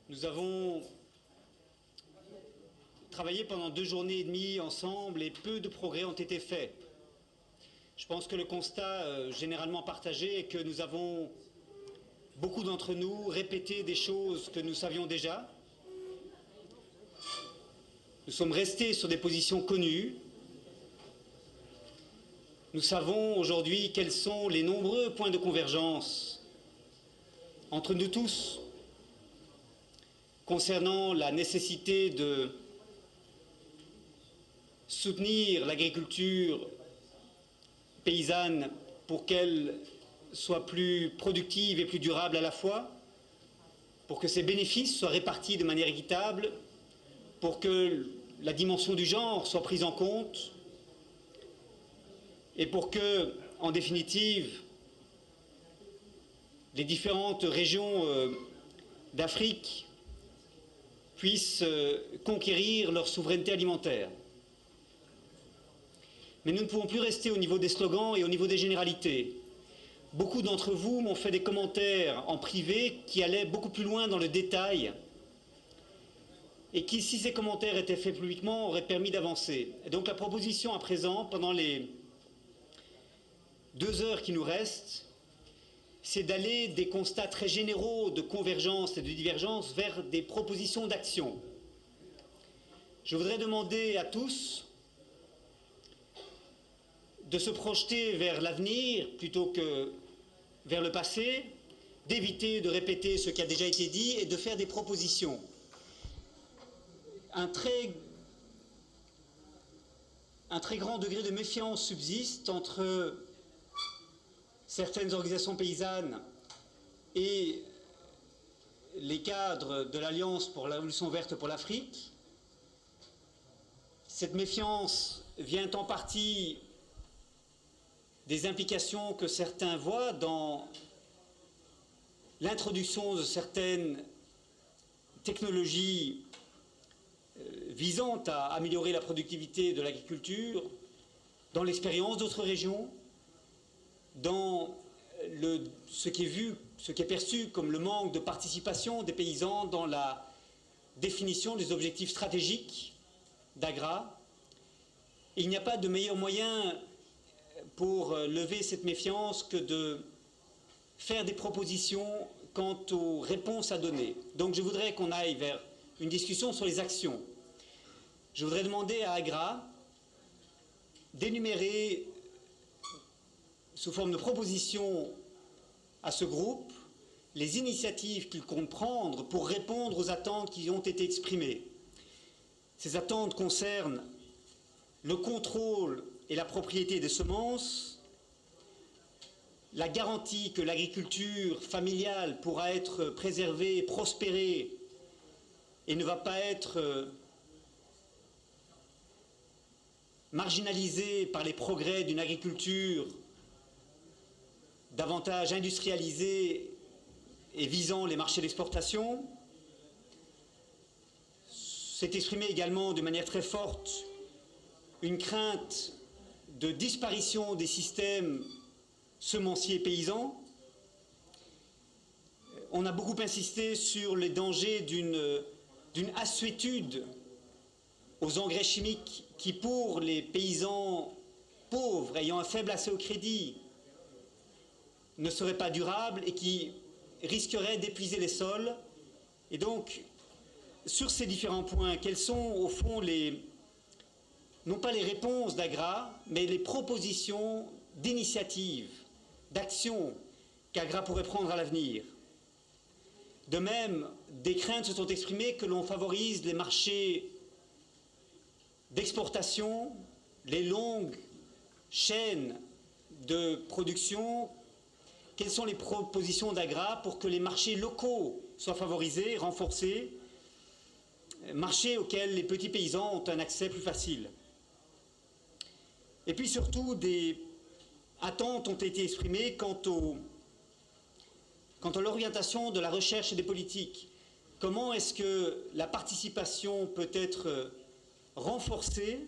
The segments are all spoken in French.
Nous avons travaillé pendant 2 journées et demie ensemble et peu de progrès ont été faits. Je pense que le constat généralement partagé est que nous avons, beaucoup d'entre nous, répété des choses que nous savions déjà. Nous sommes restés sur des positions connues. Nous savons aujourd'hui quels sont les nombreux points de convergence entre nous tous concernant la nécessité de soutenir l'agriculture paysanne pour qu'elle soit plus productive et plus durable à la fois, pour que ses bénéfices soient répartis de manière équitable, pour que la dimension du genre soit prise en compte et pour que, en définitive, les différentes régions d'Afrique puissent conquérir leur souveraineté alimentaire. Mais nous ne pouvons plus rester au niveau des slogans et au niveau des généralités. Beaucoup d'entre vous m'ont fait des commentaires en privé qui allaient beaucoup plus loin dans le détail et qui, si ces commentaires étaient faits publiquement, auraient permis d'avancer. Et donc la proposition à présent, pendant les 2 heures qui nous restent, c'est d'aller des constats très généraux de convergence et de divergence vers des propositions d'action. Je voudrais demander à tous de se projeter vers l'avenir plutôt que vers le passé, d'éviter de répéter ce qui a déjà été dit et de faire des propositions. Un très grand degré de méfiance subsiste entre certaines organisations paysannes et les cadres de l'Alliance pour la Révolution verte pour l'Afrique. Cette méfiance vient en partie des implications que certains voient dans l'introduction de certaines technologies visant à améliorer la productivité de l'agriculture, dans l'expérience d'autres régions, dans ce qui est perçu comme le manque de participation des paysans dans la définition des objectifs stratégiques d'Agra. Il n'y a pas de meilleur moyen pour lever cette méfiance que de faire des propositions quant aux réponses à donner. Donc je voudrais qu'on aille vers une discussion sur les actions. Je voudrais demander à Agra d'énumérer sous forme de propositions à ce groupe les initiatives qu'il compte prendre pour répondre aux attentes qui ont été exprimées. Ces attentes concernent le contrôle et la propriété des semences, la garantie que l'agriculture familiale pourra être préservée, prospérer et ne va pas être marginalisée par les progrès d'une agriculture davantage industrialisée et visant les marchés d'exportation. C'est exprimé également de manière très forte une crainte de disparition des systèmes semenciers paysans. On a beaucoup insisté sur les dangers d'une assuétude aux engrais chimiques qui, pour les paysans pauvres ayant un faible accès au crédit, ne serait pas durable et qui risquerait d'épuiser les sols. Et donc, sur ces différents points, quelles sont au fond non pas les réponses d'Agra, mais les propositions d'initiatives, d'actions qu'Agra pourrait prendre à l'avenir? De même, des craintes se sont exprimées que l'on favorise les marchés d'exportation, les longues chaînes de production. Quelles sont les propositions d'Agra pour que les marchés locaux soient favorisés, renforcés, marchés auxquels les petits paysans ont un accès plus facile? Et puis surtout, des attentes ont été exprimées quant à l'orientation de la recherche et des politiques. Comment est-ce que la participation peut être renforcée,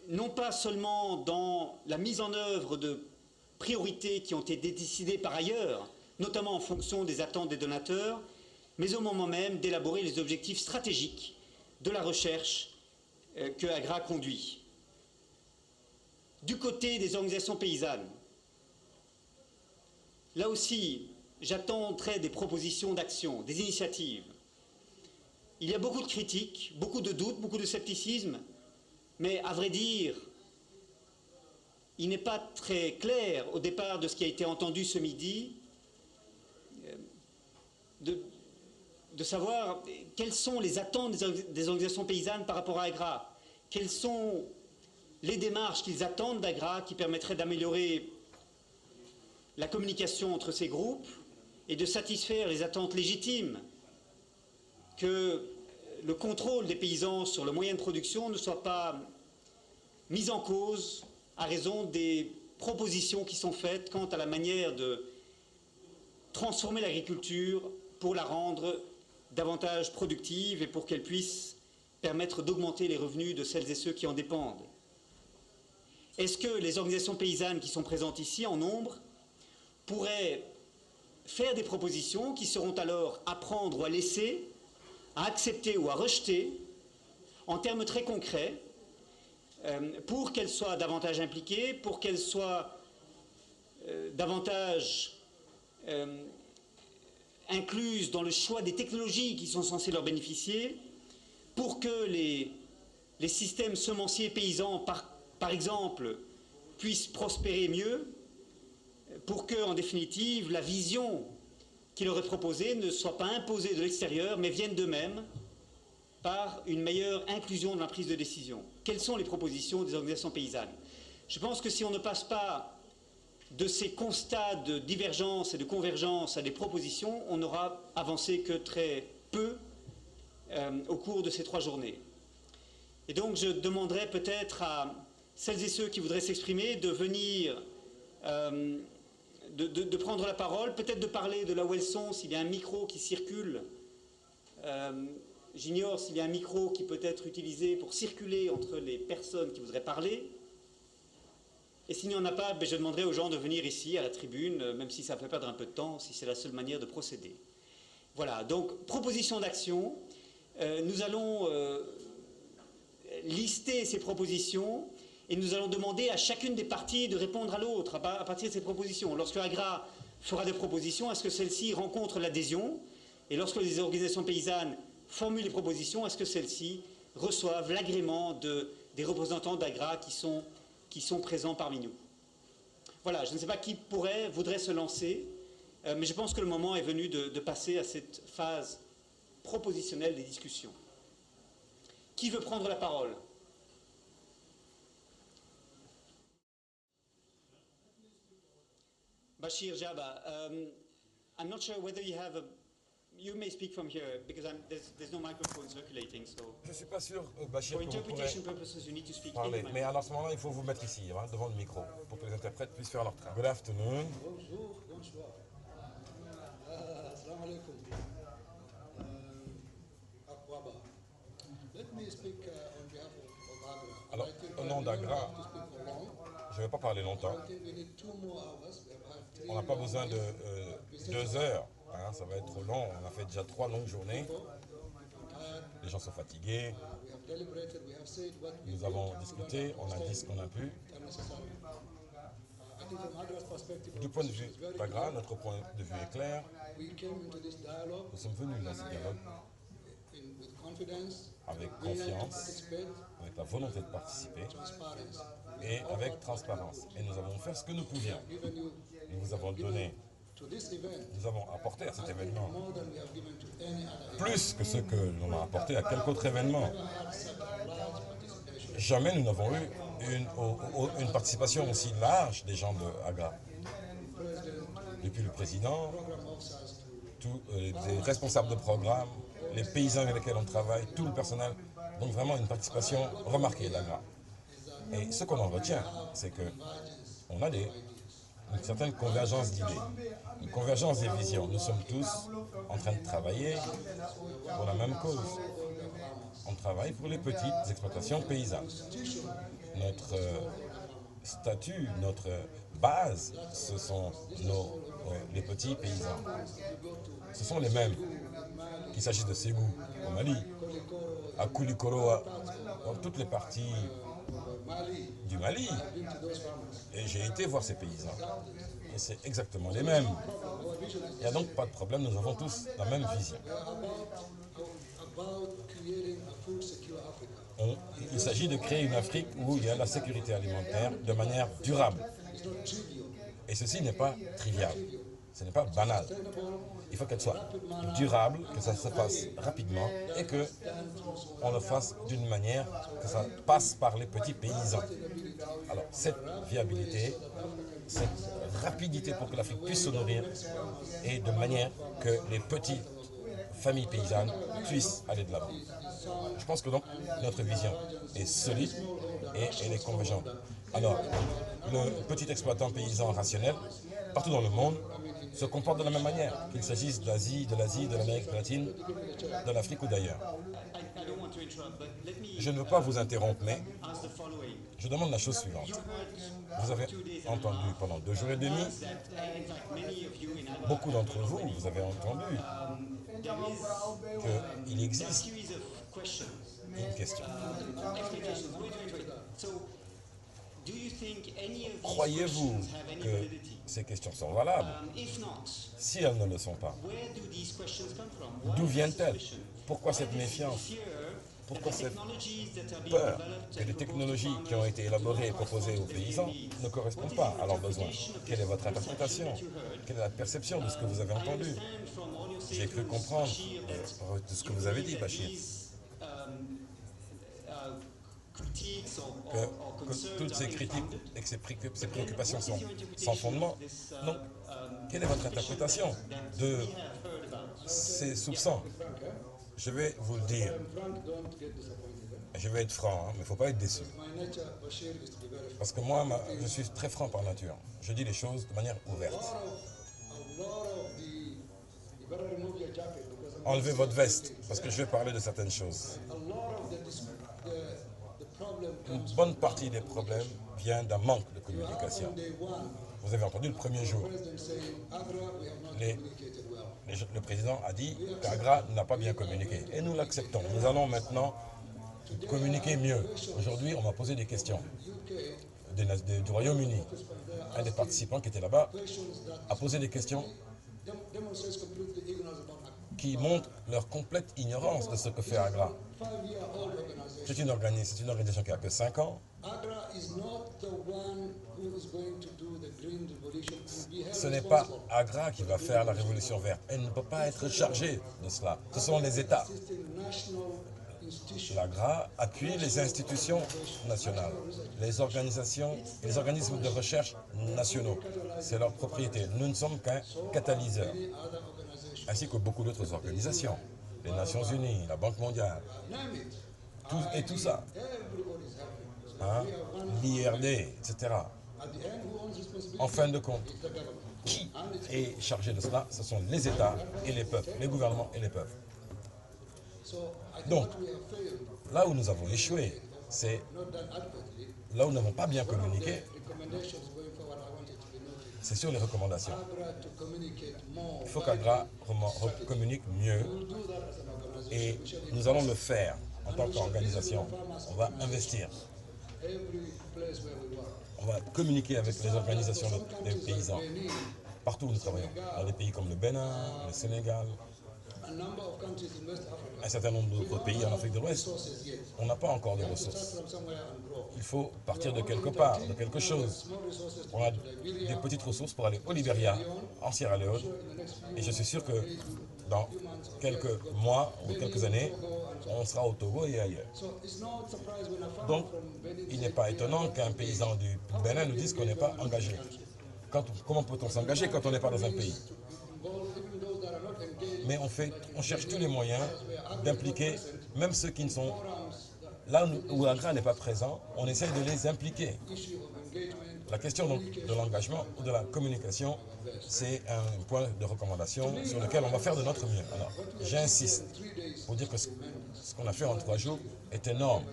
non pas seulement dans la mise en œuvre de priorités qui ont été décidées par ailleurs, notamment en fonction des attentes des donateurs, mais au moment même d'élaborer les objectifs stratégiques de la recherche que AGRA conduit. Du côté des organisations paysannes, là aussi, j'attendrai des propositions d'action, des initiatives. Il y a beaucoup de critiques, beaucoup de doutes, beaucoup de scepticisme, mais à vrai dire, il n'est pas très clair au départ de ce qui a été entendu ce midi de savoir quelles sont les attentes des organisations paysannes par rapport à AGRA, quelles sont les démarches qu'ils attendent d'AGRA qui permettraient d'améliorer la communication entre ces groupes et de satisfaire les attentes légitimes que le contrôle des paysans sur le moyen de production ne soit pas mis en cause à raison des propositions qui sont faites quant à la manière de transformer l'agriculture pour la rendre davantage productive et pour qu'elle puisse permettre d'augmenter les revenus de celles et ceux qui en dépendent. Est-ce que les organisations paysannes qui sont présentes ici en nombre pourraient faire des propositions qui seront alors à prendre ou à laisser, à accepter ou à rejeter, en termes très concrets, pour qu'elles soient davantage impliquées, pour qu'elles soient davantage incluses dans le choix des technologies qui sont censées leur bénéficier, pour que les systèmes semenciers paysans, par exemple, puissent prospérer mieux, pour que, en définitive, la vision qui leur est proposée ne soit pas imposée de l'extérieur, mais vienne d'eux-mêmes par une meilleure inclusion dans la prise de décision. Quelles sont les propositions des organisations paysannes? Je pense que si on ne passe pas de ces constats de divergence et de convergence à des propositions, on n'aura avancé que très peu au cours de ces 3 journées. Et donc je demanderai peut-être à celles et ceux qui voudraient s'exprimer de venir, de prendre la parole, peut-être de parler de là où elles sont, s'il y a un micro qui circule. J'ignore s'il y a un micro qui peut être utilisé pour circuler entre les personnes qui voudraient parler. Et s'il n'y en a pas, je demanderai aux gens de venir ici, à la tribune, même si ça fait perdre un peu de temps, si c'est la seule manière de procéder. Voilà, donc proposition d'action. Nous allons lister ces propositions et nous allons demander à chacune des parties de répondre à l'autre à partir de ces propositions. Lorsque AGRA fera des propositions, est-ce que celles-ci rencontrent l'adhésion? Et lorsque les organisations paysannes formulent les propositions, est-ce que celles-ci reçoivent l'agrément des représentants d'AGRA qui sont présents parmi nous? Voilà, je ne sais pas qui voudrait se lancer, mais je pense que le moment est venu de passer à cette phase propositionnelle des discussions. Qui veut prendre la parole? Bashir Jabba, I'm not sure whether you have a... You may speak from here, because there's no microphone circulating, so... Je ne suis pas sûr, Bachir, For que vous interpretation pourrez purposes, you need to speak in the parler. microphone. Mais à ce moment-là, il faut vous mettre ici, hein, devant le micro, pour que les interprètes puissent faire leur travail. Good afternoon. Bonjour, bonsoir. Assalamu alaikum. Akwaba. Let me speak on behalf of AGRA. Alors, I think au nom we don't d'AGRA, have to speak for long. je ne vais pas parler longtemps. I think we need 2 more hours. We have had 3 On n'a pas long besoin de days. 2 heures. Hein, ça va être trop long. On a fait déjà 3 longues journées. Les gens sont fatigués. We have deliberated, we have said what we Nous avons discuté, on a dit ce qu'on a pu. are necessary. I think from AGRA's perspective, Du point de vue d'AGRA, notre point de vue est clair. we came into this dialogue Nous sommes venus dans ce dialogue with confidence, avec willing to confiance, participate, avec la volonté de participer transparency. et avec transparence. Et nous avons fait ce que nous pouvions. Given you Nous vous avons donné, to this event nous avons apporté à cet événement more than we have given to any other event. plus que ce que l'on a apporté à quelque autre événement. We had such a large participation. Jamais nous n'avons eu une participation aussi large des gens de AGRA. Depuis le président, tous les responsables de programme, les paysans avec lesquels on travaille, tout le personnel, donc vraiment une participation remarquée d'AGRA. Et ce qu'on en retient, c'est qu'on a une certaine convergence d'idées, une convergence des visions. Nous sommes tous en train de travailler pour la même cause. On travaille pour les petites exploitations paysannes. Notre statut, notre base, ce sont les petits paysans. Ce sont les mêmes, qu'il s'agisse de Ségou au Mali, à Koulikoro, dans toutes les parties du Mali. Et j'ai été voir ces paysans. Et c'est exactement les mêmes. Il n'y a donc pas de problème, nous avons tous la même vision. Il s'agit de créer une Afrique où il y a la sécurité alimentaire de manière durable. Et ceci n'est pas trivial, ce n'est pas banal. Il faut qu'elle soit durable, que ça se fasse rapidement et qu'on le fasse d'une manière que ça passe par les petits paysans. Alors cette viabilité, cette rapidité pour que l'Afrique puisse se nourrir et de manière que les petites familles paysannes puissent aller de l'avant. Je pense que donc notre vision est solide et elle est convergente. Alors, le petit exploitant paysan rationnel, partout dans le monde, se comporte de la même manière, qu'il s'agisse d'Asie, de l'Amérique latine, de l'Afrique ou d'ailleurs. Je ne veux pas vous interrompre, mais je demande la chose suivante. Vous avez entendu pendant 2 jours et demi, beaucoup d'entre vous, vous avez entendu qu'il existe une question. Croyez-vous que ces questions sont valables? Si elles ne le sont pas, d'où viennent-elles? Pourquoi cette méfiance? Pourquoi cette peur que les technologies qui ont été élaborées et proposées aux paysans ne correspondent pas à leurs besoins? Quelle est votre interprétation? Quelle est la perception de ce que vous avez entendu? J'ai cru comprendre de ce que vous avez dit, Bachir, que toutes ces critiques et que ces préoccupations sont sans fondement. Donc, quelle est votre interprétation de ces soupçons? Je vais vous le dire. Je vais être franc, hein, mais il ne faut pas être déçu. Parce que moi, je suis très franc par nature. Je dis les choses de manière ouverte. Enlevez votre veste, parce que je vais parler de certaines choses. Une bonne partie des problèmes vient d'un manque de communication. Vous avez entendu le premier jour. Le président a dit qu'Agra n'a pas bien communiqué. Et nous l'acceptons. Nous allons maintenant communiquer mieux. Aujourd'hui, on m'a posé des questions du Royaume-Uni. Un des participants qui était là-bas a posé des questions qui montrent leur complète ignorance de ce que fait Agra. C'est une organisation qui a que 5 ans. Ce n'est pas Agra qui va faire la révolution verte. Elle ne peut pas être chargée de cela. Ce sont les États. L'Agra appuie les institutions nationales, les organisations et les organismes de recherche nationaux. C'est leur propriété. Nous ne sommes qu'un catalyseur, ainsi que beaucoup d'autres organisations, les Nations Unies, la Banque mondiale, tout ça, hein, l'IRD, etc. En fin de compte, qui est chargé de cela? Ce sont les États et les peuples, les gouvernements et les peuples. Donc, là où nous avons échoué, c'est là où nous n'avons pas bien communiqué, c'est sur les recommandations. Il faut qu'Agra communique mieux et nous allons le faire en tant qu'organisation. On va investir. On va communiquer avec les organisations des paysans partout où nous travaillons, dans des pays comme le Bénin, le Sénégal, un certain nombre d'autres pays en Afrique de l'Ouest. On n'a pas encore de ressources. Il faut partir de quelque part, de quelque chose. On a des petites ressources pour aller au Libéria, en Sierra Leone, et je suis sûr que dans quelques mois ou quelques années, on sera au Togo et ailleurs. Donc, il n'est pas étonnant qu'un paysan du Bénin nous dise qu'on n'est pas engagé. Comment peut-on s'engager quand on n'est pas dans un pays? Mais on cherche tous les moyens d'impliquer, même ceux qui ne sont... Là où Agra n'est pas présent, on essaie de les impliquer. La question donc de l'engagement ou de la communication, c'est un point de recommandation sur lequel on va faire de notre mieux. Alors, j'insiste pour dire que ce qu'on a fait en 3 jours est énorme.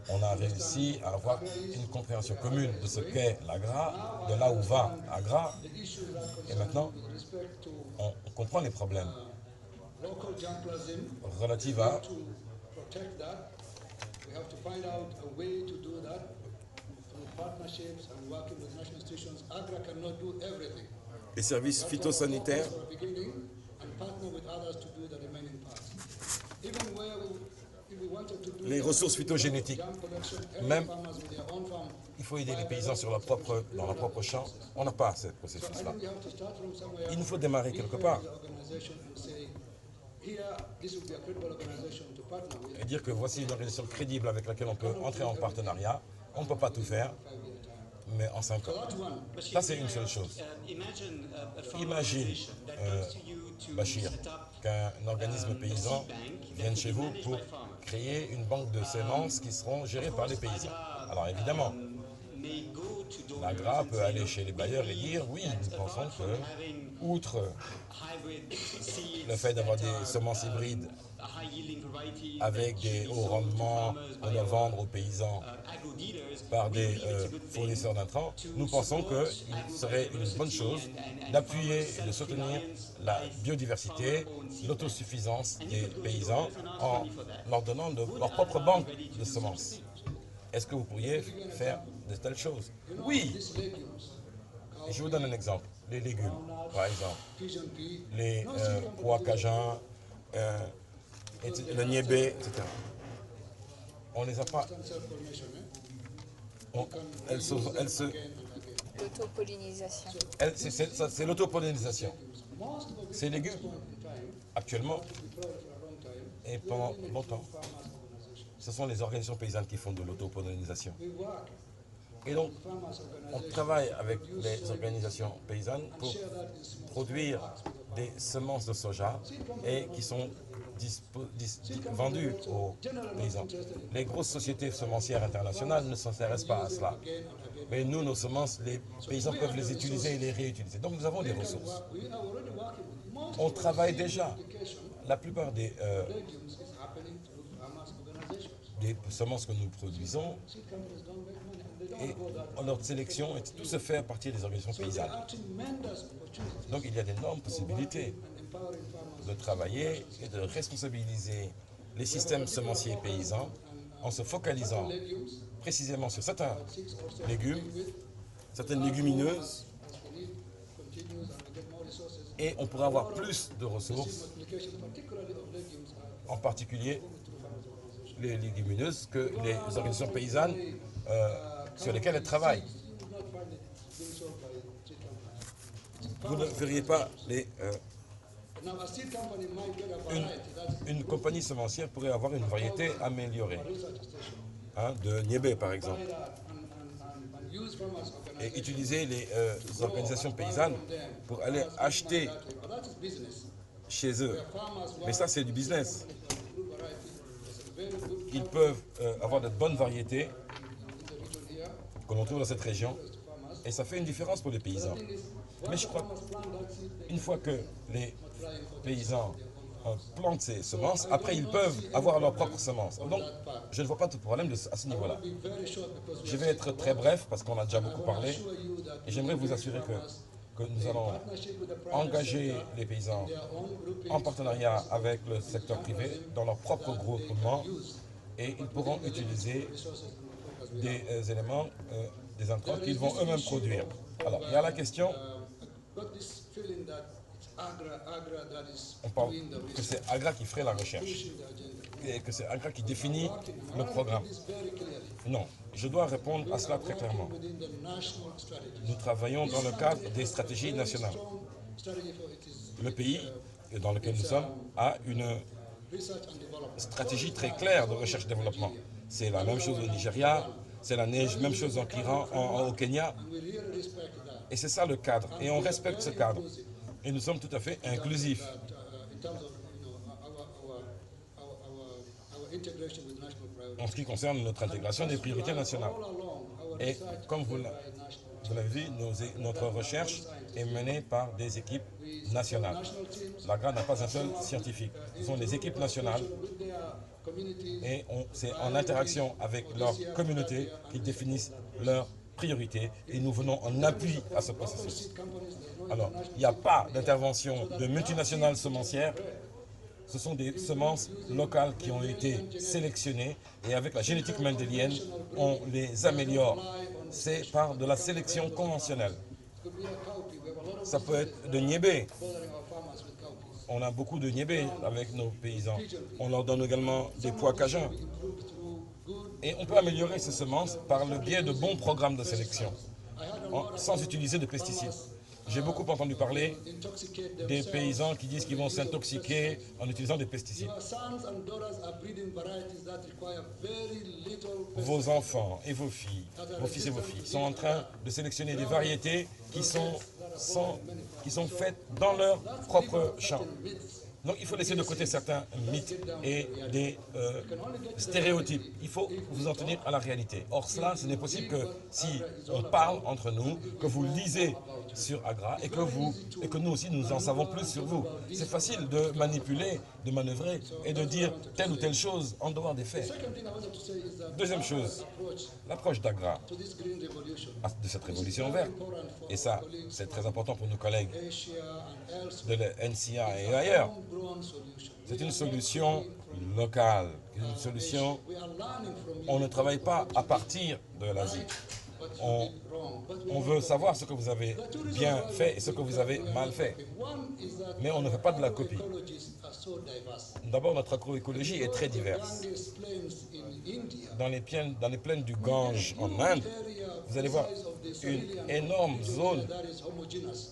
on a réussi à avoir une compréhension commune de ce qu'est l'AGRA, de là où va AGRA, The issues that et concern maintenant with respect to on comprend les problèmes local jumplasm, relatifs à to protect that. We have to find out a way to do that through partnerships and working with national institutions. AGRA cannot do everything. les services phytosanitaires. For the beginning and partner with others to do the remaining parts. Even where if we wanted to do Les ressources phytogénétiques. jump collection, every Même, farmers with their own farm. il faut aider les paysans dans leur propre champ. On n'a pas ce processus-là. We have to start from somewhere. Il nous faut démarrer quelque part The organization and say, here, this would be a credible organization to partner with. et dire que voici une organisation crédible avec laquelle on peut entrer en partenariat. On ne peut pas tout faire, mais en 5 ans. Ça, c'est une seule chose. Imagine, Bachir, qu'un organisme paysan vienne chez vous pour créer une banque de semences qui seront gérées par les paysans. Alors évidemment, l'AGRA peut aller chez les bailleurs et dire oui, nous pensons que, outre le fait d'avoir des semences hybrides avec des hauts rendements qu'on va vendre aux paysans par des fournisseurs d'intrants, nous pensons qu'il serait une bonne chose d'appuyer et de soutenir la biodiversité, l'autosuffisance des paysans en leur donnant leur propre banque de semences. Est-ce que vous pourriez faire de telles choses? Oui. Et je vous donne un exemple. Les légumes, par exemple. Les pois cajuns, le niébé, etc. On ne les a pas. L'autopollinisation. C'est l'autopollinisation. Ces légumes, actuellement, et pendant longtemps, ce sont les organisations paysannes qui font de l'autopollinisation. Et donc, on travaille avec les organisations paysannes pour produire des semences de soja et qui sont vendues aux paysans. Les grosses sociétés semencières internationales ne s'intéressent pas à cela. Mais nous, nos semences, les paysans peuvent les utiliser et les réutiliser. Donc nous avons des ressources. On travaille déjà. La plupart des semences que nous produisons et leur sélection, tout se fait à partir des organisations paysannes. Donc il y a d'énormes possibilités de travailler et de responsabiliser les systèmes semenciers paysans en se focalisant précisément sur certains légumes, certaines légumineuses, et on pourra avoir plus de ressources, en particulier les légumineuses, que les organisations paysannes sur lesquelles elles travaillent. Vous ne verriez pas une compagnie semencière pourrait avoir une variété améliorée, de niébé par exemple, et utiliser les organisations paysannes pour aller acheter chez eux. Mais ça, c'est du business. Ils peuvent avoir de bonnes variétés que l'on trouve dans cette région, et ça fait une différence pour les paysans. Mais je crois qu'une fois que les paysans plantent ces semences, après ils peuvent avoir leurs propres semences. Donc je ne vois pas de problème à ce niveau-là. Je vais être très bref parce qu'on a déjà beaucoup parlé, et j'aimerais vous assurer que nous allons engager les paysans en partenariat avec le secteur privé dans leur propre groupement, et ils pourront utiliser des éléments, des intrants qu'ils vont eux-mêmes produire. Alors, il y a la question, on parle que c'est AGRA qui ferait la recherche, et que c'est AGRA qui définit le programme. Non, je dois répondre à cela très clairement. Nous travaillons dans le cadre des stratégies nationales. Le pays dans lequel nous sommes a une stratégie très claire de recherche-développement. C'est la même chose au Nigeria, c'est la même chose en Iran, au Kenya. Et c'est ça le cadre. Et on respecte ce cadre. Et nous sommes tout à fait inclusifs. En ce qui concerne notre intégration des priorités nationales. Et comme vous vous l'avez vu, notre recherche est menée par des équipes nationales. L'AGRA n'a pas un seul scientifique. Ce sont les équipes nationales et c'est en interaction avec leur communauté qu'ils définissent leurs priorités et nous venons en appui à ce processus. Alors, il n'y a pas d'intervention de multinationales semencières. Ce sont des semences locales qui ont été sélectionnées et avec la génétique mendélienne, on les améliore. C'est par de la sélection conventionnelle. Ça peut être de niébé. On a beaucoup de niébé avec nos paysans. On leur donne également des pois cajuns. Et on peut améliorer ces semences par le biais de bons programmes de sélection, sans utiliser de pesticides. J'ai beaucoup entendu parler des paysans qui disent qu'ils vont s'intoxiquer en utilisant des pesticides. Vos enfants et vos fils et vos filles, sont en train de sélectionner des variétés qui sont faites dans leur propre champ. Donc il faut laisser de côté certains mythes et des stéréotypes. Il faut vous en tenir à la réalité. Or cela, ce n'est possible que si on parle entre nous, que vous lisez sur AGRA et que nous aussi nous en savons plus sur vous. C'est facile de manipuler, de manœuvrer et de dire telle ou telle chose en dehors des faits. Deuxième chose, l'approche d'AGRA de cette révolution verte. Et ça, c'est très important pour nos collègues de la NCA et ailleurs. C'est une solution locale, une solution, on ne travaille pas à partir de l'Asie. On veut savoir ce que vous avez bien fait et ce que vous avez mal fait. Mais on ne fait pas de la copie. D'abord, notre agroécologie est très diverse. Dans les plaines du Gange en Inde, vous allez voir une énorme zone,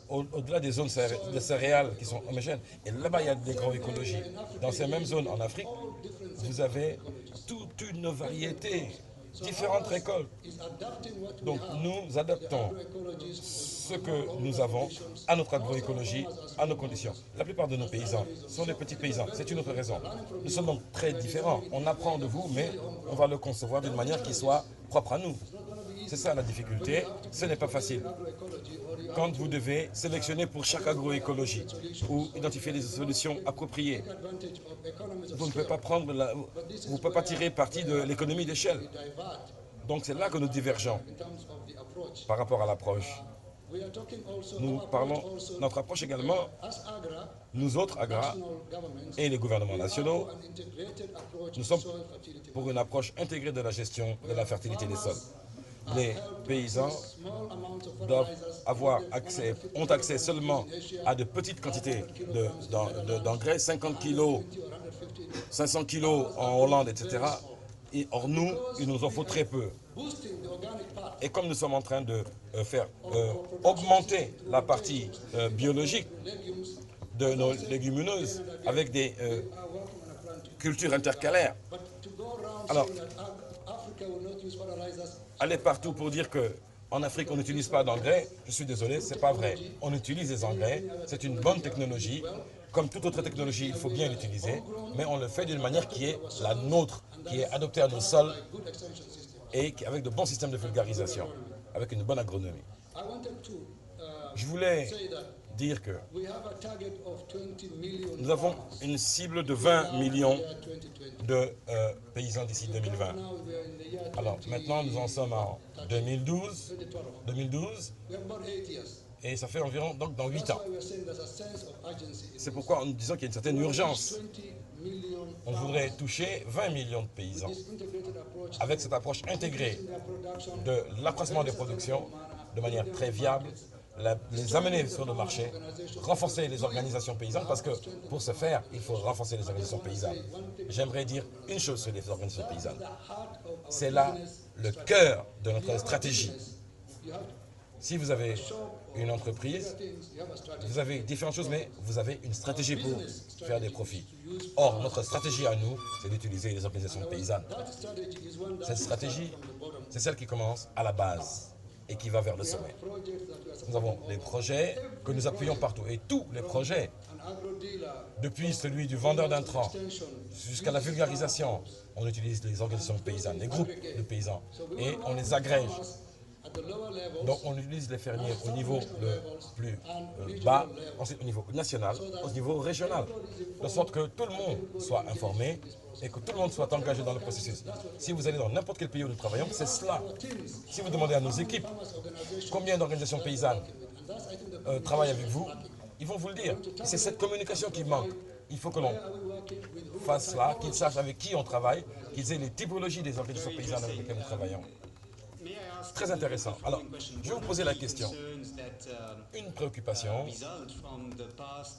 au-delà des zones de céréales qui sont homogènes. Et là-bas, il y a de l'agroécologie. Dans ces mêmes zones en Afrique, vous avez toute une variété, différentes récoltes. Donc nous adaptons ce que nous avons à notre agroécologie, à nos conditions. La plupart de nos paysans sont des petits paysans, c'est une autre raison. Nous sommes donc très différents. On apprend de vous, mais on va le concevoir d'une manière qui soit propre à nous. C'est ça la difficulté, ce n'est pas facile. Quand vous devez sélectionner pour chaque agroécologie ou identifier des solutions appropriées, vous ne pouvez pas vous ne pouvez pas tirer parti de l'économie d'échelle. Donc c'est là que nous divergeons par rapport à l'approche. Nous parlons, notre approche également, nous autres, AGRA, et les gouvernements nationaux, nous sommes pour une approche intégrée de la gestion de la fertilité des sols. Les paysans ont accès seulement à de petites quantités d'engrais, 50 kg, 500 kg en Hollande, etc. Et or nous, il nous en faut très peu. Et comme nous sommes en train de faire augmenter la partie biologique de nos légumineuses avec des cultures intercalaires, alors aller partout pour dire qu'en Afrique on n'utilise pas d'engrais, je suis désolé, c'est pas vrai. On utilise des engrais, c'est une bonne technologie. Comme toute autre technologie, il faut bien l'utiliser, mais on le fait d'une manière qui est la nôtre, qui est adoptée à nos sols et avec de bons systèmes de vulgarisation, avec une bonne agronomie. Je voulais dire que nous avons une cible de 20 millions de paysans d'ici 2020. Alors maintenant, nous en sommes en 2012 et ça fait environ donc dans 8 ans. C'est pourquoi nous disons qu'il y a une certaine urgence. On voudrait toucher 20 millions de paysans avec cette approche intégrée de l'accroissement des productions de manière très viable, les amener sur le marché, renforcer les organisations paysannes, parce que pour ce faire, il faut renforcer les organisations paysannes. J'aimerais dire une chose sur les organisations paysannes. C'est là le cœur de notre stratégie. Si vous avez une entreprise, vous avez différentes choses, mais vous avez une stratégie pour faire des profits. Or, notre stratégie à nous, c'est d'utiliser les organisations paysannes. Cette stratégie, c'est celle qui commence à la base et qui va vers le sommet. Nous avons des projets que nous appuyons partout. Et tous les projets, depuis celui du vendeur d'intrants jusqu'à la vulgarisation, on utilise les organisations paysannes, les groupes de paysans, et on les agrège. Donc on utilise les fermiers au niveau le plus bas, ensuite au niveau national, au niveau régional, de sorte que tout le monde soit informé et que tout le monde soit engagé dans le processus. Si vous allez dans n'importe quel pays où nous travaillons, c'est cela. Si vous demandez à nos équipes combien d'organisations paysannes travaillent avec vous, ils vont vous le dire. C'est cette communication qui manque. Il faut que l'on fasse cela, qu'ils sachent avec qui on travaille, qu'ils aient les typologies des organisations paysannes avec lesquelles nous travaillons. Très intéressant. Alors, je vais vous poser la question. Une préoccupation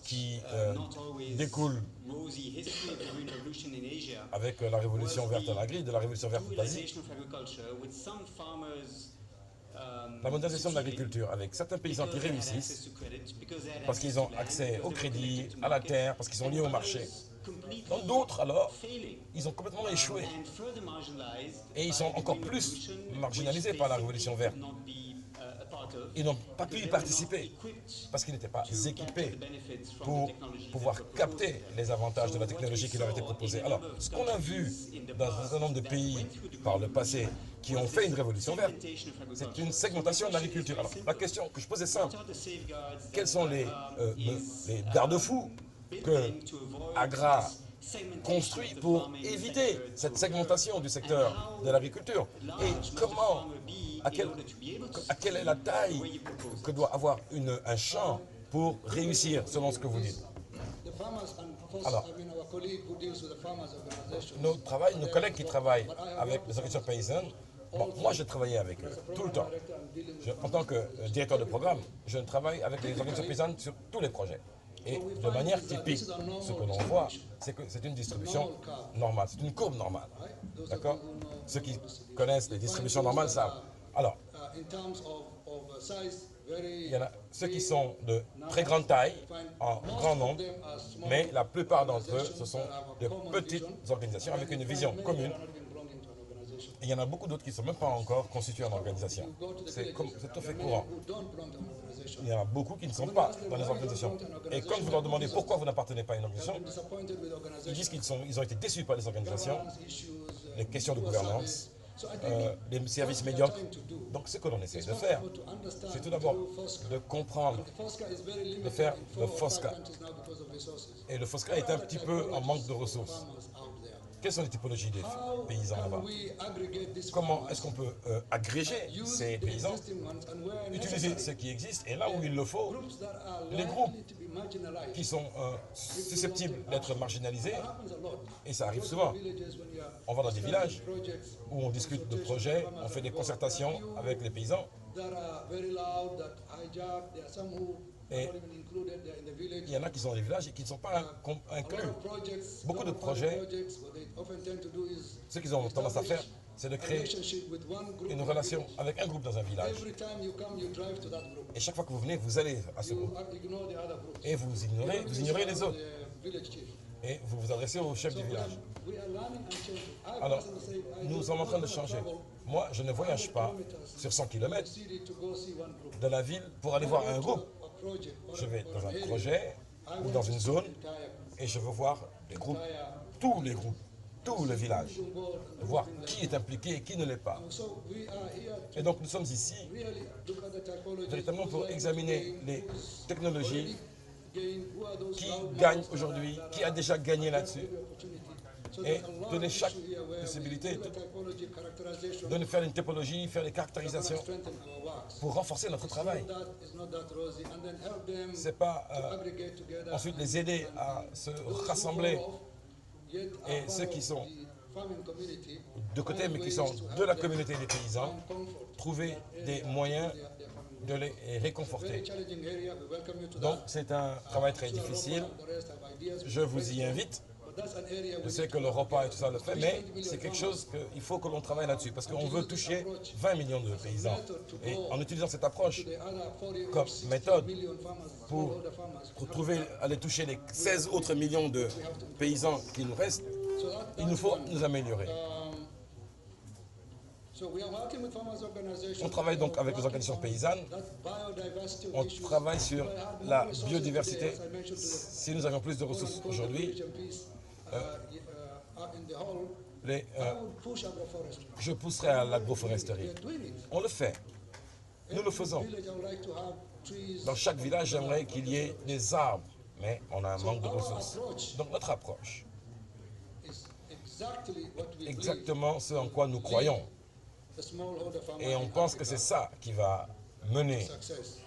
qui découle avec la révolution verte en Agri, de la révolution verte d'Asie, la modernisation de l'agriculture, avec certains paysans qui réussissent parce qu'ils ont accès au crédit, à la terre, parce qu'ils sont liés au marché. Dans d'autres, alors, ils ont complètement échoué. Et ils sont encore plus marginalisés par la révolution verte. Ils n'ont pas pu y participer parce qu'ils n'étaient pas équipés pour pouvoir capter les avantages de la technologie qui leur était proposée. Alors, ce qu'on a vu dans un certain nombre de pays par le passé qui ont fait une révolution verte, c'est une segmentation de l'agriculture. Alors, la question que je pose est simple. Quels sont les garde-fous que Agra construit pour éviter cette segmentation du secteur de l'agriculture? Et comment, quelle est la taille que doit avoir un champ pour réussir, selon ce que vous dites? Alors, nos collègues qui travaillent avec les organisations paysannes, bon, moi je travaillais avec eux tout le temps. En tant que directeur de programme, je travaille avec les organisations paysannes sur tous les projets. Et de manière typique, ce que l'on voit, c'est que c'est une distribution normale, c'est une courbe normale. D'accord? Ceux qui connaissent les distributions normales savent. Alors, il y en a ceux qui sont de très grande taille, en grand nombre, mais la plupart d'entre eux, ce sont de petites organisations avec une vision commune. Et il y en a beaucoup d'autres qui ne sont même pas encore constitués en organisation. C'est tout à fait courant. Il y en a beaucoup qui ne sont pas dans les organisations. Et quand vous leur demandez pourquoi vous n'appartenez pas à une organisation, ils disent qu'ils ont été déçus par les organisations, les questions de gouvernance, les services médiocres. Donc ce que l'on essaie de faire, c'est tout d'abord de comprendre, de faire le FOSCA. Et le FOSCA est un petit peu en manque de ressources. Quelles sont les typologies des paysans là-bas? Comment est-ce qu'on peut agréger ces paysans, utiliser ce qui existe, et là où il le faut, les groupes qui sont susceptibles d'être marginalisés, et ça arrive souvent. On va dans des villages où on discute de projets, on fait des concertations avec les paysans, et il y en a qui sont dans les villages et qui ne sont pas inclus. Beaucoup de projets, ce qu'ils ont tendance à faire, c'est de créer une relation avec un groupe dans un village. Et chaque fois que vous venez, vous allez à ce groupe. Et vous ignorez les autres. Et vous vous adressez au chef du village. Alors, nous sommes en train de changer. Moi, je ne voyage pas sur 100 km de la ville pour aller voir un groupe. Je vais dans un projet ou dans une zone et je veux voir les groupes, tous les groupes, tout le village, voir qui est impliqué et qui ne l'est pas. Et donc nous sommes ici véritablement pour examiner les technologies qui gagnent aujourd'hui, qui a déjà gagné là-dessus, et donner chaque possibilité de nous faire une typologie, faire des caractérisations pour renforcer notre travail. Ce n'est pas ensuite les aider à se rassembler, et ceux qui sont de côté mais qui sont de la communauté des paysans, trouver des moyens de les réconforter. Donc c'est un travail très difficile, je vous y invite. Je sais que le repas et tout ça le fait, mais c'est quelque chose qu'il faut que l'on travaille là-dessus, parce qu'on veut toucher 20 millions de paysans. Et en utilisant cette approche comme méthode pour aller toucher les 16 autres millions de paysans qui nous restent, il nous faut nous améliorer. On travaille donc avec les organisations paysannes, on travaille sur la biodiversité. Si nous avions plus de ressources aujourd'hui, je pousserai à l'agroforesterie. On le fait. Nous le faisons. Village, I would like to have trees. Dans chaque village, j'aimerais qu'il y ait des arbres, mais on a un manque de our ressources. approach Donc notre approche, is exactly what we believe exactement ce en quoi nous croyons. the smallholder farmer Et on in pense que Africa c'est ça qui va mener success.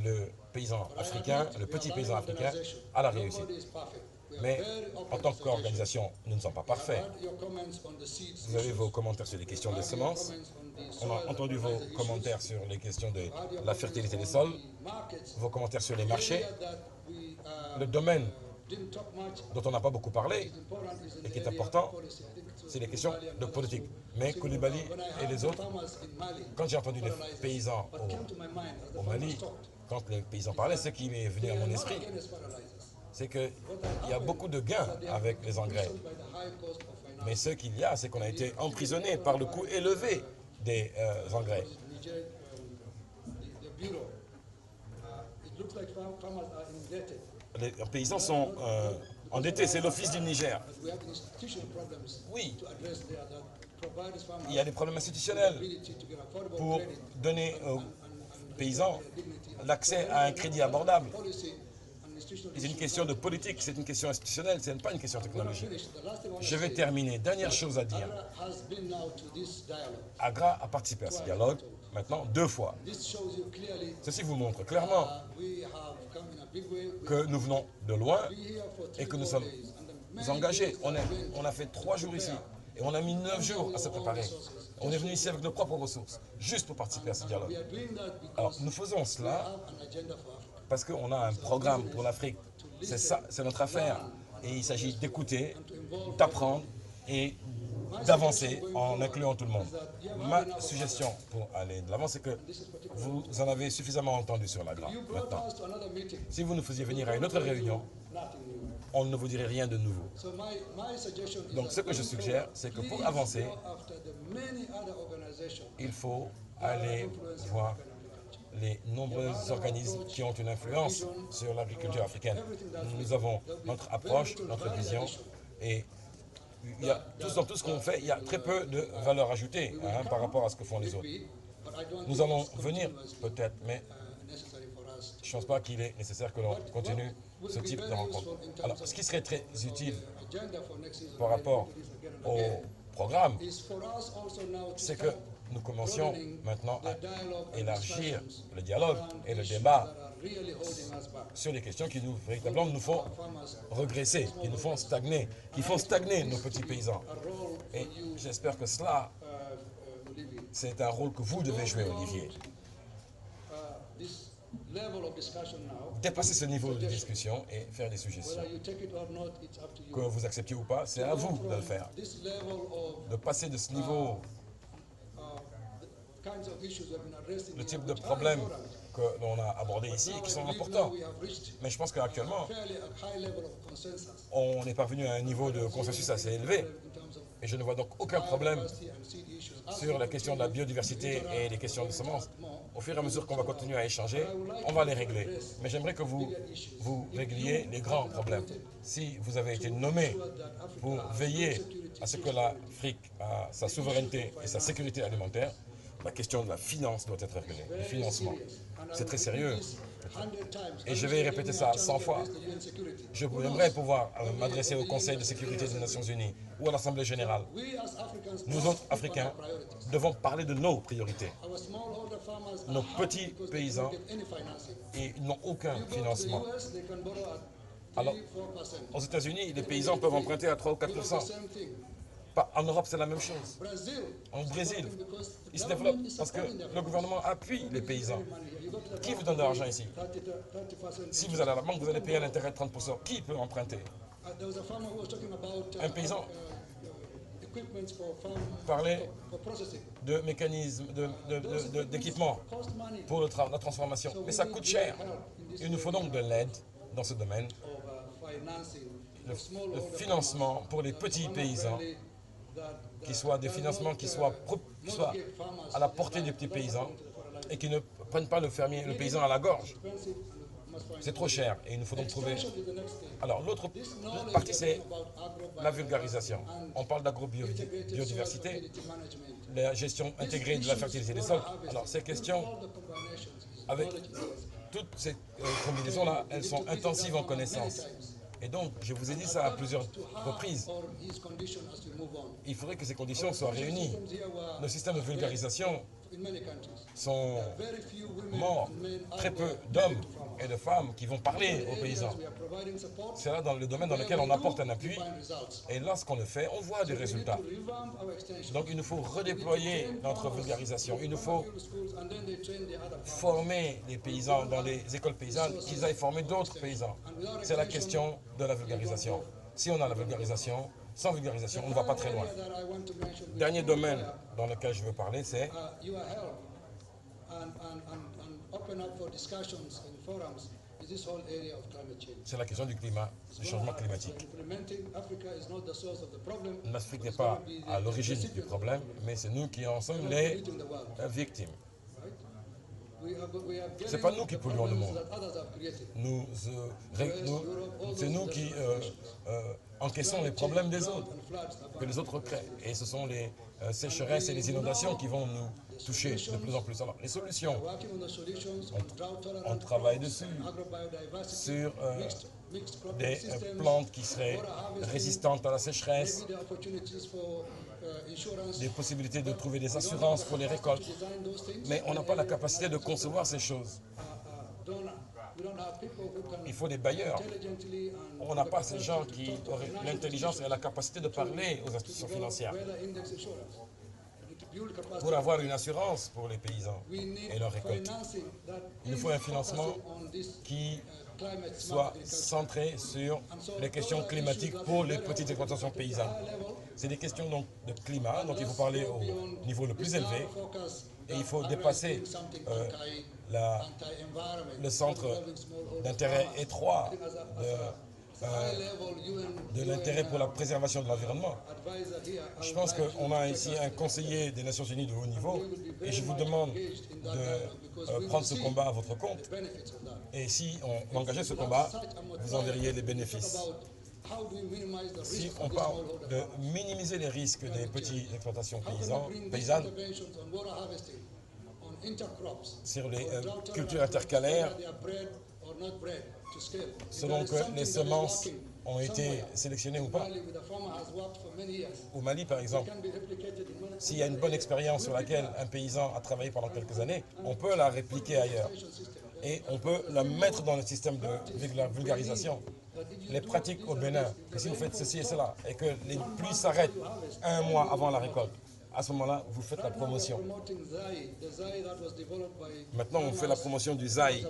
le paysan africain, le petit paysan africain, à la réussite. Nobody is perfect. We are Mais very open en tant to suggestions. qu'organisation, nous ne sommes pas parfaits. Heard your comments on the seeds Vous avez issues. vos commentaires sur les questions des Heard your semences. comments on the On a soil entendu vos fertilizer commentaires issues. sur les questions de Heard your la comments fertilité des on sols, the markets. vos commentaires sur les marchés, Area that we, le domaine didn't talk much dont on n'a pas beaucoup parlé important is in et qui the est area important, of policy. I think it's c'est les questions Koulibaly and de others politique. who- Mais So, Koulibaly when I et heard les the autres, farmers in Mali quand j'ai entendu les fertilizer, paysans what came to my mind as the au farmers Mali, talked, quand les paysans parlaient, ce qui m'est venu they à are mon not esprit, against fertilizers. c'est qu'il y a beaucoup de gains avec les engrais. By the high cost of finance. Mais ce qu'il y a, c'est qu'on a été emprisonné par le coût élevé des engrais. Niger, the bureau, it looks like farmers are indebted. Les paysans sont endettés, c'est l'Office du Niger. But we have institutional problems Oui, to address there that provide farmers il y a des problèmes institutionnels ability to get affordable pour credit donner aux and paysans dignity. l'accès à un crédit abordable. Policy and institutional C'est une question de politique, c'est une question institutionnelle, ce n'est pas une question technologique. finish. The last thing I want Je to vais say, terminer. Dernière chose à dire. AGRA has been now to this dialogue. AGRA a participé à ce dialogue maintenant 2 fois. This shows you clearly Ceci vous montre clairement we have come in a big way. We que nous venons de loin be here for et que 3-4 nous sommes days. And the many engagés. days that have been On a fait 3 jours ici et on a mis 9 jours à se préparer. On est venu ici avec nos propres ressources, juste pour participer à ce dialogue. we are doing that Alors because nous faisons we cela have an agenda for Africa. parce qu'on a un programme pour l'Afrique. C'est ça, c'est notre affaire. Et il s'agit d'écouter, d'apprendre et d'avancer en incluant tout le monde. Ma suggestion pour aller de l'avant, c'est que vous en avez suffisamment entendu sur l'AGRA You brought maintenant. us to another meeting, Si vous nous faisiez venir à une autre réunion, nothing new. on ne vous dirait rien de nouveau. So my suggestion is Donc that ce que je going suggère, forward, c'est que please pour avancer, go after the many other organizations il faut that are aller influencing voir African agriculture. les nombreux organismes qui ont une influence sur l'agriculture africaine. Nous avons notre approche, notre vision, et il y a, dans tout ce qu'on fait, il y a très peu de valeur ajoutée par rapport à ce que font les autres. But I don't Nous think allons it's venir, continuously, peut-être, mais necessary for us. je ne pense pas qu'il est nécessaire que l'on continue ce type de rencontre. Alors, ce qui serait très utile Agenda for next season, par rapport au programme, is for us also now to c'est que start nous commencions maintenant à the dialogue and élargir discussions le dialogue around et le issues débat that are really holding us back. sur les questions qui nous, véritablement, nous font Farmers, regresser, qui nous font stagner, qui font stagner nos petits paysans. a role for Et you, j'espère que cela, Olivier. c'est un rôle que vous devez jouer, Olivier. This level of discussion now, Dépasser ce niveau de discussion et faire des suggestions. whether you take it or not, it's up to you. Que vous acceptiez ou pas, c'est à vous de le faire. This level of De passer de ce niveau, the kinds of issues we've been addressing, le here, type de which are problèmes important. que l'on a abordés ici et qui sont I believe importants. now we have reached Mais je pense qu'actuellement, fairly a high level of consensus on est parvenu à un niveau de consensus assez élevé. in terms of Et je ne vois donc aucun problème biodiversity and seed issues. As sur la question de la biodiversité et les questions de semences. Au fur et à mesure qu'on va continuer à échanger, on va les régler. Mais j'aimerais que vous régliez les grands problèmes. Si vous avez été nommé pour veiller à ce que l'Afrique a sa souveraineté et sa sécurité alimentaire, la question de la finance doit être réglée, le financement. C'est très sérieux. 100 times. Et je vais répéter ça 100 fois. The UN security. J'aimerais pouvoir m'adresser au Conseil de sécurité des Nations Unies ou à l'Assemblée générale. We as Africans Nous autres, Africains, devons parler de nos priorités. our smallholder farmers Nos are petits happy because paysans they don't get any financing. et ils n'ont aucun Go to the financement. US, they can borrow at Alors, 3-4%. aux États-Unis, les paysans peuvent emprunter à 3 ou 4 Europe, the same thing. En Europe, c'est la même chose. Brazil, En Brésil, because the ils se government développent is parce que supporting their le farmers. gouvernement appuie les paysans. Money here. You go to the Qui bank, vous donne de l'argent ici? 30% Si vous allez à la banque, vous allez payer un intérêt de 30%. Qui peut emprunter? There was a farmer who was talking about Un paysan equipment for farm parlait for processing. de mécanismes, d'équipements Cost money pour la transformation. Mais ça coûte cher. Il nous faut donc de l'aide dans ce domaine, of financing le financement pour les petits paysans, qui soient des financements qui soient à la portée des petits paysans et qui ne prennent pas le paysan à la gorge. C'est trop cher et il nous faut donc trouver... Alors l'autre partie, c'est la vulgarisation. On parle d'agrobiodiversité. la gestion intégrée de la fertilité des sols. Alors ces questions, avec toutes ces combinaisons-là, elles sont intensives en connaissances. Et donc, je vous ai dit ça à plusieurs reprises. Il faudrait que ces conditions soient réunies. Nos systèmes de vulgarisation sont morts. Très peu d'hommes et de femmes qui vont parler aux paysans. C'est là dans le domaine dans lequel on apporte un appui. Et lorsqu'on le fait, on voit des résultats. Donc il nous faut redéployer notre vulgarisation. Il nous faut former les paysans dans les écoles paysannes, qu'ils aillent former d'autres paysans. C'est la question de la vulgarisation. Si on a la vulgarisation, sans vulgarisation, on ne va pas très loin. Dernier domaine dans lequel je veux parler, c'est la question du climat, du changement climatique. L'Afrique n'est pas à l'origine du problème, mais c'est nous qui en sommes les victimes. Ce n'est pas nous qui polluons le monde. C'est nous qui encaissons les problèmes des autres, que les autres créent. Et ce sont les sécheresses et les inondations qui vont nous toucher de plus en plus. Alors, les solutions, on travaille dessus, sur des plantes qui seraient résistantes à la sécheresse, des possibilités de trouver des assurances pour les récoltes. Mais on n'a pas la capacité de concevoir ces choses. Il faut des bailleurs. On n'a pas ces gens qui auraient l'intelligence et la capacité de parler aux institutions financières. Pour avoir une assurance pour les paysans et leurs récoltes, il nous faut un financement qui soit centré sur les questions climatiques pour les petites exploitations paysannes. C'est des questions donc, de climat, donc il faut parler au niveau le plus élevé et il faut dépasser le centre d'intérêt étroit de l'intérêt pour la préservation de l'environnement. Je pense qu'on a ici un conseiller des Nations Unies de haut niveau et je vous demande de prendre ce combat à votre compte. Et si on engageait ce combat, vous en verriez les bénéfices. Si on parle de minimiser les risques des petites exploitations paysannes sur les cultures intercalaires, selon que les semences ont été sélectionnées ou pas. Au Mali, par exemple, s'il y a une bonne expérience sur laquelle un paysan a travaillé pendant quelques années, on peut la répliquer ailleurs. Et on peut la mettre dans le système de vulgarisation. Les pratiques au Bénin, que si vous faites ceci et cela, et que les pluies s'arrêtent un mois avant la récolte, à ce moment-là, vous faites la promotion. Maintenant, on fait la promotion du Zai,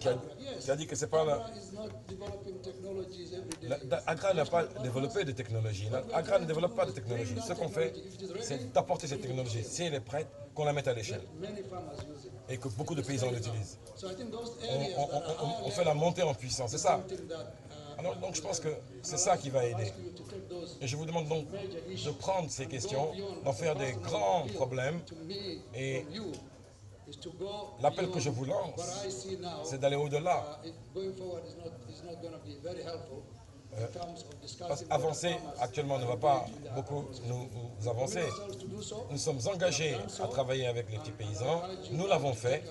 qui a dit que c'est pas Agra n'a pas développé de technologie. Agra ne développe pas de technologie. Ce qu'on fait, c'est d'apporter cette technologie. Si elle est prête, qu'on la mette à l'échelle. Et que beaucoup de paysans l'utilisent. On fait la montée en puissance, c'est ça. Alors, donc je pense que c'est ça qui va aider. Et je vous demande donc de prendre ces questions, d'en faire des grands problèmes. Et l'appel que je vous lance, c'est d'aller au-delà. Parce qu'avancer actuellement ne va pas beaucoup nous avancer. Nous sommes engagés à travailler avec les petits paysans. Nous l'avons fait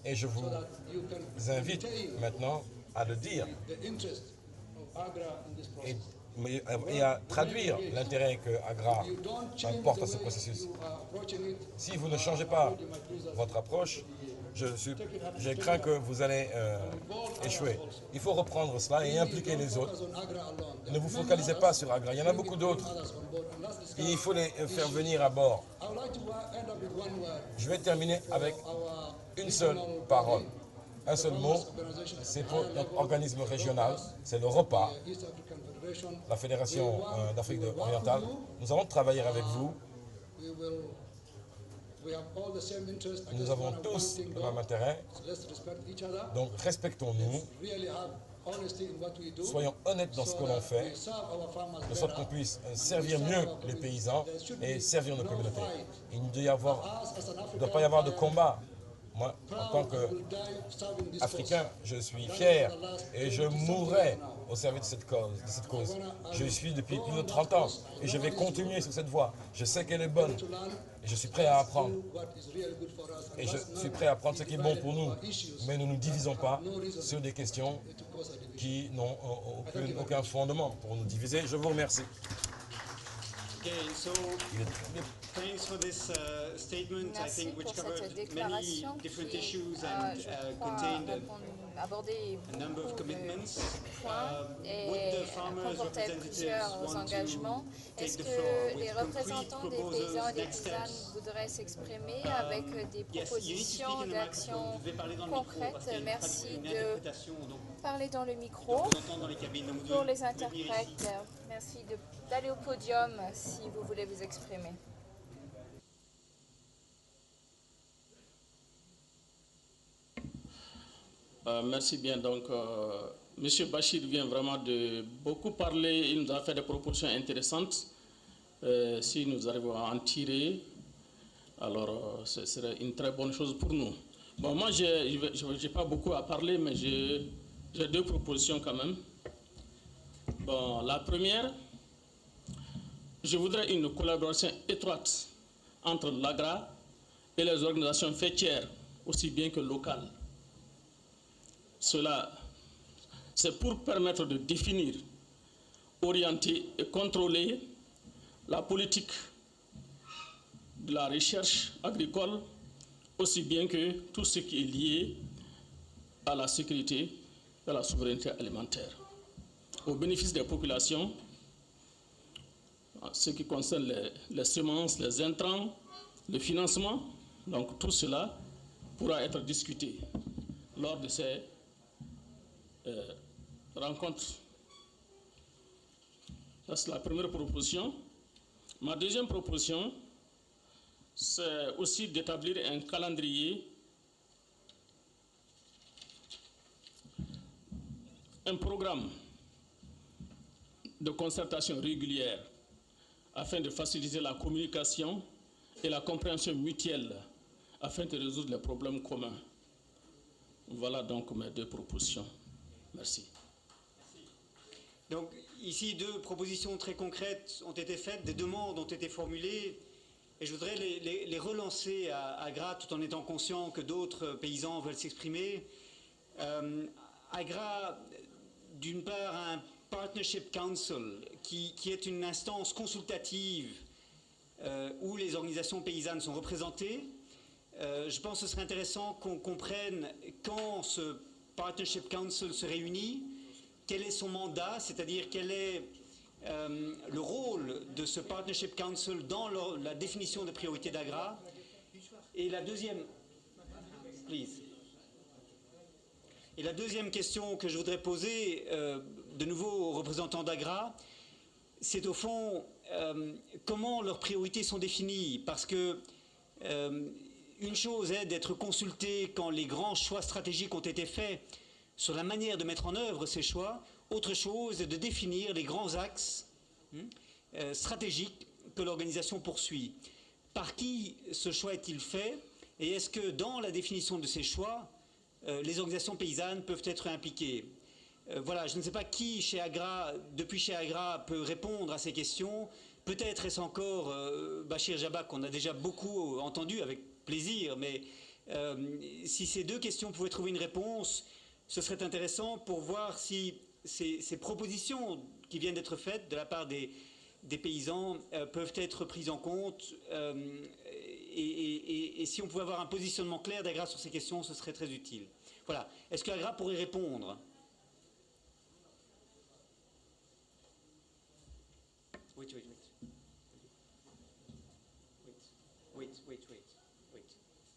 et je vous invite maintenant à le dire et à traduire l'intérêt que Agra apporte à ce processus. Si vous ne changez pas votre approche, je crains que vous allez échouer. Il faut reprendre cela et impliquer les autres. Ne vous focalisez pas sur Agra, il y en a beaucoup d'autres. Et il faut les faire venir à bord. Je vais terminer avec une seule parole. Un seul mot, c'est pour notre organisme régional, c'est le ROPA, la Fédération d'Afrique orientale. Nous allons travailler avec vous. Nous avons tous le même intérêt, donc respectons-nous, soyons honnêtes dans ce que l'on fait, de sorte qu'on puisse servir mieux les paysans et servir nos communautés. Il ne doit pas y avoir de combat. Moi, en Proud tant and will die serving this qu'Africain, cause. je suis That is fier the last et je 20 mourrai something now. au service de cette cause. Je suis depuis Go plus on de that 30 ans course. I et je know vais what is continuer good. sur cette voie. Je sais qu'elle est bonne Ready to learn. et je suis prêt à apprendre. Do what is really good for us. And Et je let's suis not prêt à apprendre ce be qui est bon divided pour nous. over issues Mais ne nous divisons that pas have no reason sur des questions to cause a division. qui n'ont aucun fondement pour nous diviser. Je vous remercie. Okay, so Il est- thanks for this statement, I Merci think, which pour covered cette many déclaration different qui, issues and je crois, contained abordé a number of beaucoup de commitments. points Would et the farmers' comportait representatives plusieurs want engagements. to Est-ce take the que floor les with concrete représentants des paysans proposals, et des next paysannes steps? voudraient s'exprimer avec des Yes, you need to speak propositions in the microphone. d'actions Vous devez parler dans le micro parce concrètes? qu'il y a Merci une de interprétation, donc parler dans le micro. on vous entend dans les cabines. Donc vous Pour devez- les vous devez venir ici. interprètes, merci d'aller au podium si vous voulez vous exprimer. Merci bien. Donc, M. Bachir vient vraiment de beaucoup parler. Il nous a fait des propositions intéressantes. Si nous arrivons à en tirer, alors ce serait une très bonne chose pour nous. Bon, moi, je n'ai pas beaucoup à parler, mais j'ai deux propositions quand même. Bon, la première, je voudrais une collaboration étroite entre l'AGRA et les organisations faîtières, aussi bien que locales. Cela, c'est pour permettre de définir, orienter et contrôler la politique de la recherche agricole, aussi bien que tout ce qui est lié à la sécurité et à la souveraineté alimentaire, au bénéfice des populations, en ce qui concerne les semences, les intrants, le financement. Donc tout cela pourra être discuté lors de ces rencontres. Ça, c'est la première proposition. Ma deuxième proposition, c'est aussi d'établir un calendrier, un programme de concertation régulière afin de faciliter la communication et la compréhension mutuelle afin de résoudre les problèmes communs. Voilà donc mes deux propositions. Merci. Donc ici, deux propositions très concrètes ont été faites, des demandes ont été formulées, et je voudrais les relancer à Gras tout en étant conscient que d'autres paysans veulent s'exprimer. Agra, d'une part, a un Partnership Council qui est une instance consultative où les organisations paysannes sont représentées. Je pense que ce serait intéressant qu'on comprenne quand ce Partnership Council se réunit, quel est son mandat, c'est-à-dire quel est le rôle de ce Partnership Council dans la définition des priorités d'Agra. Et la deuxième, please. Et la deuxième question que je voudrais poser de nouveau aux représentants d'Agra, c'est au fond comment leurs priorités sont définies, parce que une chose est d'être consulté quand les grands choix stratégiques ont été faits sur la manière de mettre en œuvre ces choix. Autre chose est de définir les grands axes stratégiques que l'organisation poursuit. Par qui ce choix est-il fait? Et est-ce que dans la définition de ces choix, les organisations paysannes peuvent être impliquées? Voilà, je ne sais pas qui depuis chez Agra peut répondre à ces questions. Peut-être est-ce encore Bachir Jabak, qu'on a déjà beaucoup entendu avec plaisir, mais si ces deux questions pouvaient trouver une réponse, ce serait intéressant pour voir si ces propositions qui viennent d'être faites de la part des paysans peuvent être prises en compte. Et si on pouvait avoir un positionnement clair d'Agra sur ces questions, ce serait très utile. Voilà. Est-ce qu'Agra pourrait répondre? Wait.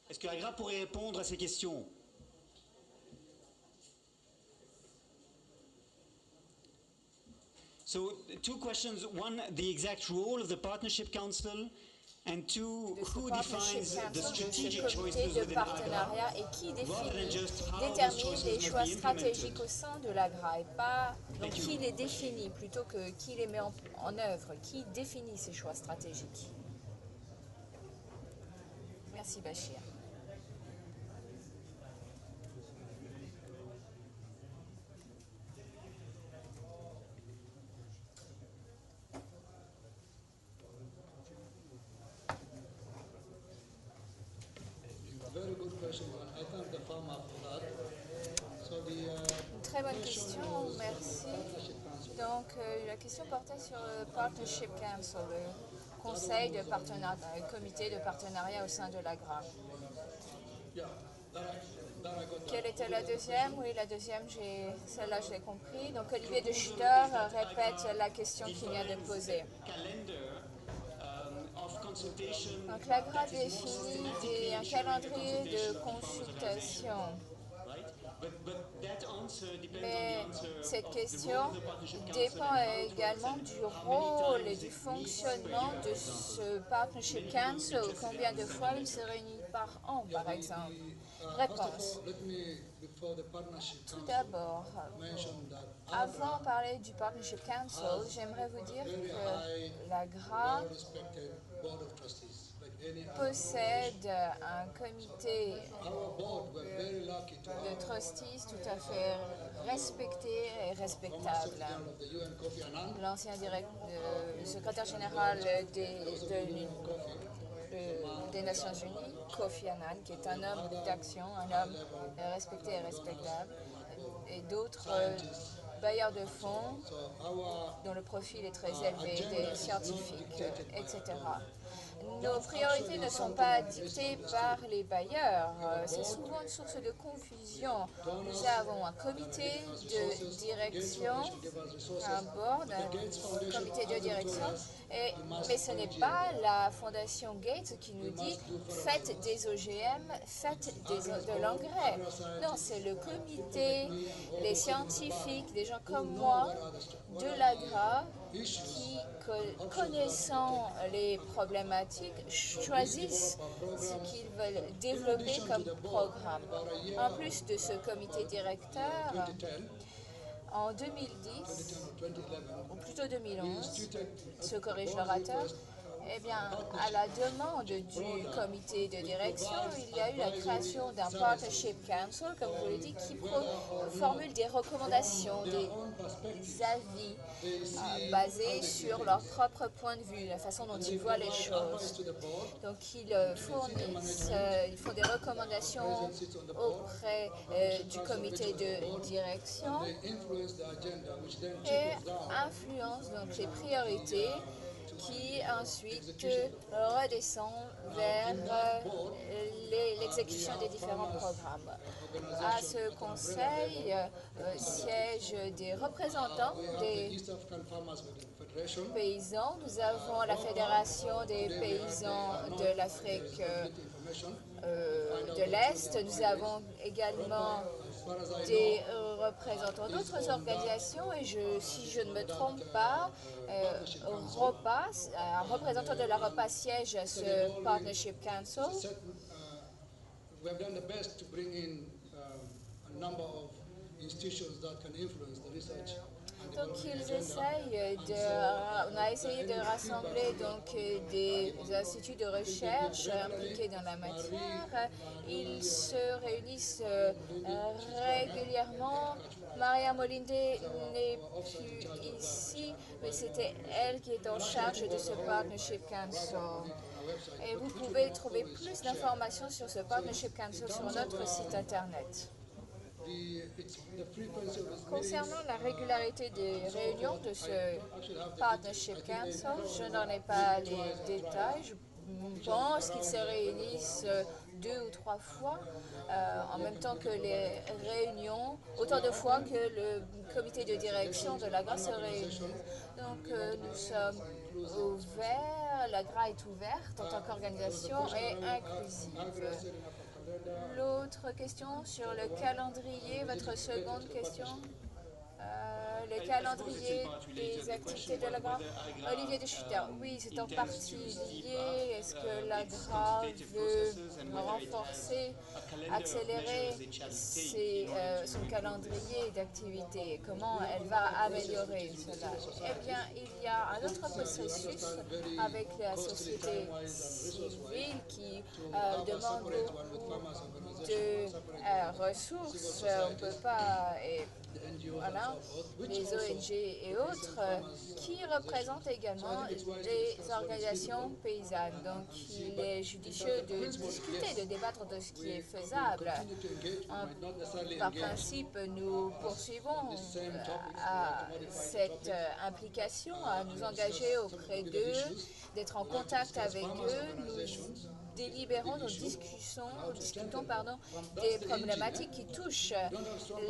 Est-ce qu'Agra pourrait répondre à ces questions? So, two questions. One, the exact role of the Partnership Council, and two, who defines the strategic choices within Agra, Et qui rather than just how those détermine choices les must choix be stratégiques implemented. au sein de l'AGRA et pas donc, Thank you. qui les définit plutôt que qui les met en œuvre, qui définit ces choix stratégiques. Merci Bachir. question, and I thank the farmer for that. So Une très bonne question, merci. Donc, la question portait sur le Partnership Council, le conseil de partenariat, le comité de partenariat au sein de l'AGRA. yeah, that I got. Quelle était la deuxième? Oui, la deuxième, celle-là, je l'ai compris. Donc, Olivier de Schutter répète la question qu'il vient de poser. Donc, l'AGRA définit un calendrier de consultation. Mais cette question dépend également du rôle et du fonctionnement de ce Partnership Council. Combien de fois il se réunit par an, par exemple? Réponse. Tout d'abord, avant de parler du Partnership Council, j'aimerais vous dire que l'AGRA possède un comité de trustees tout à fait respecté et respectable. L'ancien secrétaire général des Nations Unies, Kofi Annan, qui est un homme d'action, un homme respecté et respectable, et d'autres bailleurs de fonds dont le profil est très élevé, des scientifiques, etc. Nos priorités ne sont pas dictées par les bailleurs. C'est souvent une source de confusion. Nous avons un comité de direction, un board, un comité de direction, mais ce n'est pas la Fondation Gates qui nous dit faites des OGM, faites de l'engrais. Non, c'est le comité, les scientifiques, des gens comme moi, de l'AGRA, qui, connaissant les problématiques, choisissent ce qu'ils veulent développer comme programme. En plus de ce comité directeur, en 2010, ou plutôt 2011, se corrige l'orateur, eh bien, à la demande du comité de direction, il y a eu la création d'un Partnership Council, comme je vous l'ai dit, qui formule des recommandations, des avis basés sur leur propre point de vue, la façon dont ils voient les choses. Donc, ils font des recommandations auprès du comité de direction et influencent donc les priorités qui ensuite redescend vers l'exécution des différents programmes. À ce conseil siègent des représentants des paysans. Nous avons la Fédération des paysans de l'Afrique de l'Est. Nous avons également des représentants d'autres organisations et si je ne me trompe pas, un représentant de la ROPA siège à ce Partnership Council. We have done the best to bring in a number of institutions that can influence the research. Donc on a essayé de rassembler donc des instituts de recherche impliqués dans la matière. Ils se réunissent régulièrement. Maria Molinde n'est plus ici, mais c'était elle qui est en charge de ce Partnership Council. Et vous pouvez trouver plus d'informations sur ce Partnership Council sur notre site internet. Concernant la régularité des réunions de ce Partnership Council, je n'en ai pas les détails. Je pense qu'ils se réunissent 2 ou 3 fois, en même temps que les réunions, autant de fois que le comité de direction de l'AGRA se réunit. Donc nous sommes ouverts, l'AGRA est ouverte en tant qu'organisation et inclusive. L'autre question sur le calendrier, votre seconde question, le calendrier des activités de l'AGRA. Olivier de Schutter, oui, c'est en partie lié. Est-ce que l'AGRA veut renforcer, accélérer son calendrier d'activités? Comment elle va améliorer cela? Eh bien, il y a un autre processus avec la société civile qui demande de ressources, on ne peut pas, et voilà, les ONG et autres, qui représentent également les organisations paysannes. Donc il est judicieux de discuter, de débattre de ce qui est faisable. Par principe, nous poursuivons à cette implication, à nous engager auprès d'eux, d'être en contact avec eux. Nous délibérons, nous discutons des problématiques qui touchent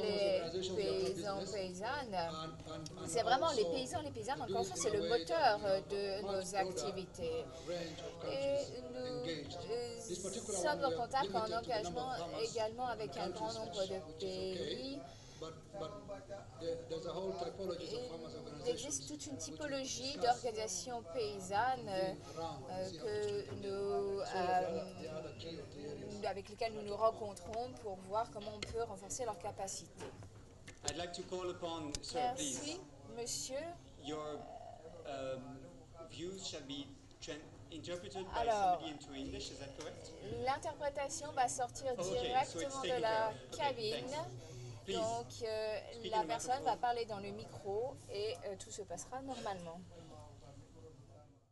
les paysans, paysannes. C'est vraiment les paysans, les paysannes, encore une fois, c'est le moteur de nos activités. Et nous sommes en contact, en engagement également avec un grand nombre de pays. Il existe toute une typologie d'organisations paysannes avec lesquelles nous nous rencontrons pour voir comment on peut renforcer leurs capacités. I'd like to call upon, sir, Merci, please. monsieur. Your views shall be interpreted by Alors, somebody into English, is that correct? L'interprétation va sortir so directement it's de taken la care of. Okay, cabine. thanks. Please, Donc, speak la in the personne va microphone. parler dans le micro et tout se passera normalement.